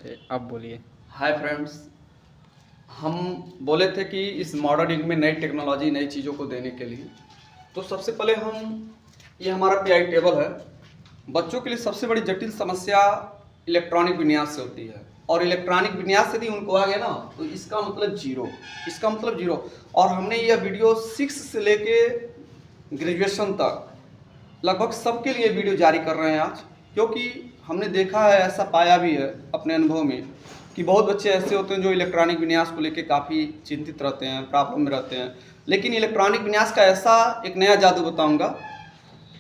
Okay, आप बोलिए। Hi friends, हम बोले थे कि इस मॉडर्न युग में नई टेक्नोलॉजी नई चीज़ों को देने के लिए तो सबसे पहले ये हमारा पीआई टेबल है। बच्चों के लिए सबसे बड़ी जटिल समस्या इलेक्ट्रॉनिक विन्यास से होती है, और इलेक्ट्रॉनिक विन्यास यदि उनको आ गया ना तो इसका मतलब जीरो। और हमने यह वीडियो 6 से लेके ग्रेजुएशन तक लगभग सबके लिए वीडियो जारी कर रहे हैं आज, क्योंकि हमने देखा है, ऐसा पाया भी है अपने अनुभव में कि बहुत बच्चे ऐसे होते हैं जो इलेक्ट्रॉनिक विन्यास को लेकर काफ़ी चिंतित रहते हैं, प्रॉब्लम में रहते हैं। लेकिन इलेक्ट्रॉनिक विन्यास का ऐसा एक नया जादू बताऊंगा,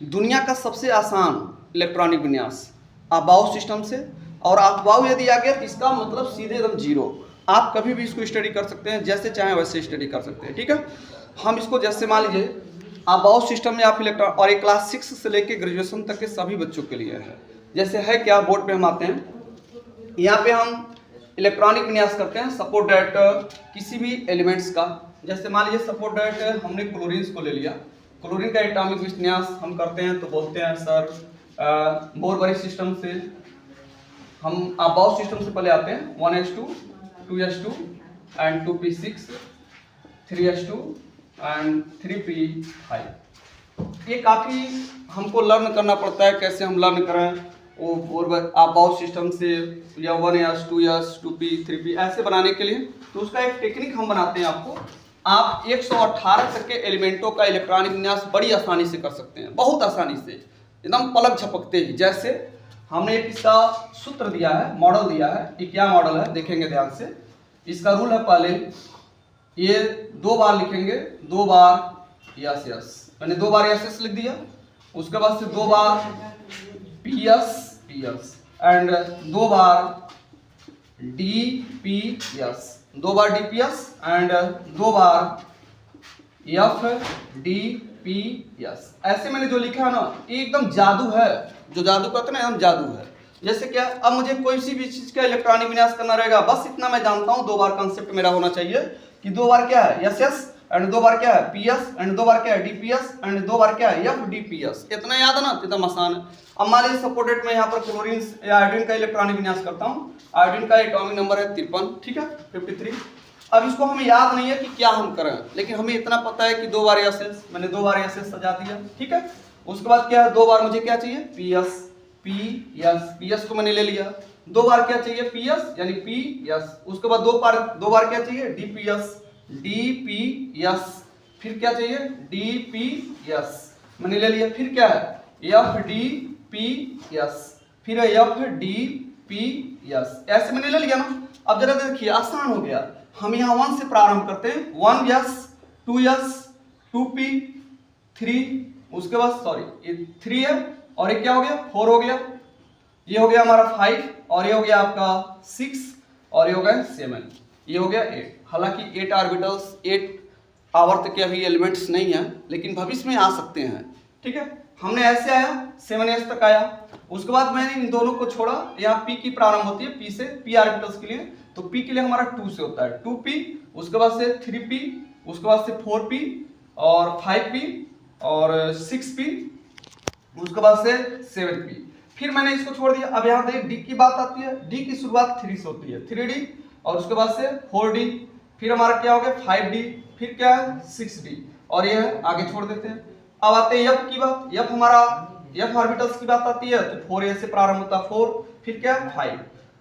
दुनिया का सबसे आसान इलेक्ट्रॉनिक विन्यास अबाउ सिस्टम से। और अबाउ यदि आ गया तो इसका मतलब सीधे एकदम जीरो। आप कभी भी इसको स्टडी कर सकते हैं, जैसे चाहें वैसे स्टडी कर सकते हैं। ठीक है, हम इसको जैसे मान लीजिए अबाउ सिस्टम में आप इलेक्ट्रॉन, और एक क्लास 6 से लेकर ग्रेजुएशन तक के सभी बच्चों के लिए है। जैसे है क्या, बोर्ड पे हम आते हैं, यहाँ पे हम इलेक्ट्रॉनिक विन्यास करते हैं। सपोज डेट किसी भी एलिमेंट्स का, जैसे मान लीजिए सपोज डेट हमने क्लोरीन को ले लिया, क्लोरीन का एटॉमिक विन्यास हम करते हैं तो बोलते हैं सर बोरबरी सिस्टम से। हम अबाउ सिस्टम से पहले आते हैं 1s2 2s2 and 2p6 3s2 and 3p5। ये काफ़ी हमको लर्न करना पड़ता है। कैसे हम लर्न करें वो अबाउ सिस्टम से, या 1s 2s 2p 3p ऐसे बनाने के लिए तो उसका एक टेक्निक हम बनाते हैं आपको। आप 118 तक के एलिमेंटों का इलेक्ट्रॉनिक विन्यास बड़ी आसानी से कर सकते हैं, बहुत आसानी से, एकदम पलक झपकते ही। जैसे हमने एक इसका सूत्र दिया है, मॉडल दिया है। ये क्या मॉडल है देखेंगे ध्यान से। इसका रूल है, पहले ये 2 बार लिखेंगे, 2 बार यस, मैंने 2 बार यस लिख दिया। उसके बाद से 2 बार पीएस एंड 2 बार डीपीएस, 2 बार डीपीएस एंड 2 बार एफडीपीएस। ऐसे मैंने जो लिखा है ना, ये एकदम जादू है। जो जादू कहते हैं ना, एकदम जादू है। जैसे क्या, अब मुझे कोई सी भी चीज का इलेक्ट्रॉनिक विन्यास करना रहेगा, बस इतना मैं जानता हूं, 2 बार कंसेप्ट मेरा होना चाहिए कि 2 बार क्या है एस एंड 2 बार क्या है पीएस एंड 2 बार क्या है डीपीएस एंड 2 बार क्या है एफडीपीएस। इतना याद है ना, एकदम आसान है। अब मान लीजिए सपोर्टेड में यहाँ पर क्लोरीन या आयोडीन का इलेक्ट्रॉनिक विन्यास करता हूँ। आयोडीन का एटॉमिक नंबर है 53, ठीक है 53। अब इसको हमें याद नहीं है कि क्या हम करें, लेकिन हमें इतना पता है कि 2 बार एस, मैंने 2 बार एस सजा दिया, ठीक है। उसके बाद क्या है, 2 बार मुझे क्या चाहिए पीएस को मैंने ले लिया। 2 बार क्या चाहिए पीएस यानी पीएस। उसके बाद 2 बार क्या चाहिए डीपीएस। फिर क्या चाहिए डीपीएस, मैंने ले लिया। फिर क्या है एफडीपीएस, फिर एफडीपीएस, ऐसे मैंने ले लिया ना। अब जरा देखिए, आसान हो गया। हम यहाँ 1 से प्रारंभ करते हैं, 1s 2s 2p 3, उसके बाद सॉरी ये 3 है, और ये क्या हो गया 4 हो गया, ये हो गया हमारा 5, और ये हो गया आपका 6, और ये हो गया 7, ये हो गया 8। हालांकि 8 ऑर्बिटल्स 8 आवर्त के अभी एलिमेंट्स नहीं है, लेकिन भविष्य में आ सकते हैं, ठीक है। हमने ऐसे आया 7s तक आया। उसके बाद मैंने इन दोनों को छोड़ा, यहाँ p की प्रारंभ होती है p से, p ऑर्बिटल्स के लिए, तो p के लिए हमारा 2 से होता है 2p, उसके बाद से 3p, उसके बाद से 4p और 5p और 6p, उसके बाद से 7p। फिर मैंने इसको छोड़ दिया। अब यहाँ देखिए डी की बात आती है, डी की शुरुआत 3 से होती है, 3d, और उसके बाद से 4d, फिर हमारा क्या हो गया 5d, फिर क्या है 6d, और ये आगे छोड़ देते हैं। अब आते हैं एफ की बात। एफ हमारा एफ ऑर्बिटल्स की बात आती है, तो 4a से प्रारंभ होता है 4, फिर क्या 5।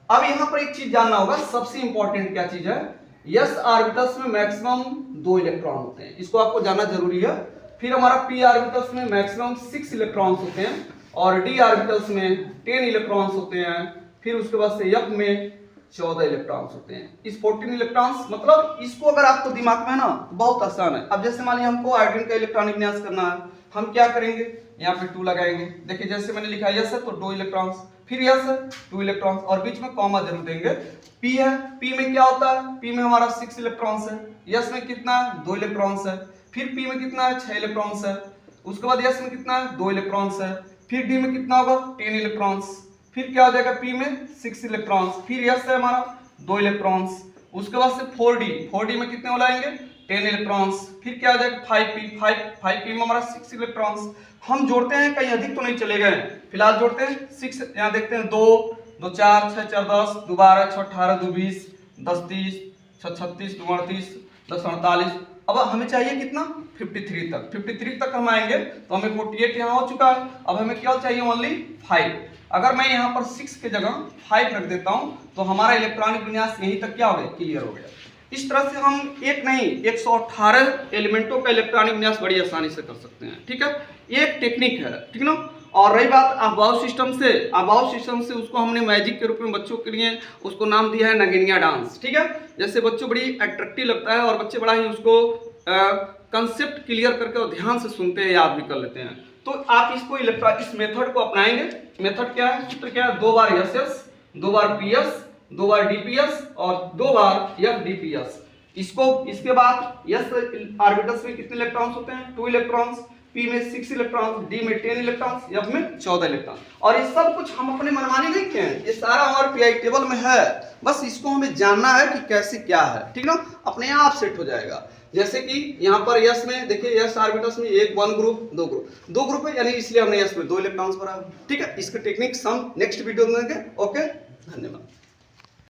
अब यहाँ पर एक चीज जानना होगा, सबसे इंपॉर्टेंट क्या चीज है, s ऑर्बिटल्स में मैक्सिमम 2 इलेक्ट्रॉन होते हैं, इसको आपको जानना जरूरी है। फिर हमारा p ऑर्बिटल्स में मैक्सिमम 6 इलेक्ट्रॉन्स होते हैं, और d ऑर्बिटल्स में 10 इलेक्ट्रॉन्स होते हैं। फिर उसके बाद से f में 14 इलेक्ट्रॉन्स होते हैं। इस 14 इलेक्ट्रॉन्स मतलब इसको अगर आपको दिमाग में ना तो बहुत आसान है। अब जैसे मान लीजिए हमको आयोडीन का इलेक्ट्रॉनिक विन्यास करना है, हम क्या करेंगे, यहाँ पे 2 लगाएंगे। देखिए जैसे मैंने लिखा है यस है तो 2 इलेक्ट्रॉन्स, फिर यस है 2 इलेक्ट्रॉन्स, और बीच में कॉमा जरूर देंगे। p है, p में क्या होता है, p में हमारा 6 इलेक्ट्रॉन्स है, यस में कितना है 2 इलेक्ट्रॉन्स है, फिर p में कितना है 6 इलेक्ट्रॉन्स है, उसके बाद यस में कितना है 2 इलेक्ट्रॉन्स है, फिर d में कितना होगा 10 इलेक्ट्रॉन्स, फिर क्या हो जाएगा p में 6 इलेक्ट्रॉन्स, फिर यस है हमारा 2 इलेक्ट्रॉन्स, उसके बाद से 4d में कितने हो जाएंगे 10 इलेक्ट्रॉन्स, फिर क्या हो जाएगा 5p में हमारा 6 इलेक्ट्रॉन्स। हम जोड़ते हैं, कहीं अधिक तो नहीं चले गए, फिलहाल जोड़ते हैं 6, यहाँ देखते हैं 2 2 4 6 4 10, 2 12 6 18, 2 20, 10 30, 6 36, 2 38, 10 48। अब हमें चाहिए कितना 53 तक। 53 तक हम आएंगे तो हमें 48 यहाँ हो चुका है। अब हमें क्या चाहिए ओनली 5। अगर मैं यहाँ पर 6 की जगह 5 रख देता हूँ तो हमारा इलेक्ट्रॉनिक विन्यास यहीं तक क्या हो गया, क्लियर हो गया। इस तरह से हम एक नहीं 118 एलिमेंटों का इलेक्ट्रॉनिक विन्यास बड़ी आसानी से कर सकते हैं। ठीक है, ये एक टेक्निक है, ठीक ना। और रही बात अबाव सिस्टम से उसको हमने मैजिक के रूप में बच्चों के लिए उसको नाम दिया है नगिनिया डांस। ठीक है, जैसे बच्चों बड़ी अट्रैक्टिव लगता है और बच्चे बड़ा ही उसको कंसेप्ट क्लियर करके और ध्यान से सुनते हैं, याद भी कर लेते हैं। तो आप इसको इस मेथड को अपनाएंगे। मेथड क्या है, सूत्र क्या है, 2 बार एस, 2 बार पीएस, 2 बार डीपीएस और 2 बार एफडीपीएस। इसके बाद एस ऑर्बिटल्स में कितने इलेक्ट्रॉन्स होते हैं, 2 इलेक्ट्रॉन्स, पी में 6 इलेक्ट्रॉन्स, डी में 10 इलेक्ट्रॉन्स, एफ में 14 इलेक्ट्रॉन। और ये सब कुछ हम अपने मनमानी नहीं किए हैं, ये सारा हमारे पीआई टेबल में है। बस इसको हमें जानना है कि कैसे क्या है, ठीक ना, अपने आप सेट हो जाएगा। जैसे कि यहाँ पर यस में देखिए, यस ऑर्बिटल्स में 1 ग्रुप 2 ग्रुप है, यानी इसलिए हमने यस में 2 इलेक्ट्रॉन्स भरा। ठीक है, इसका टेक्निक्स हम नेक्स्ट वीडियो में देंगे। ओके, धन्यवाद।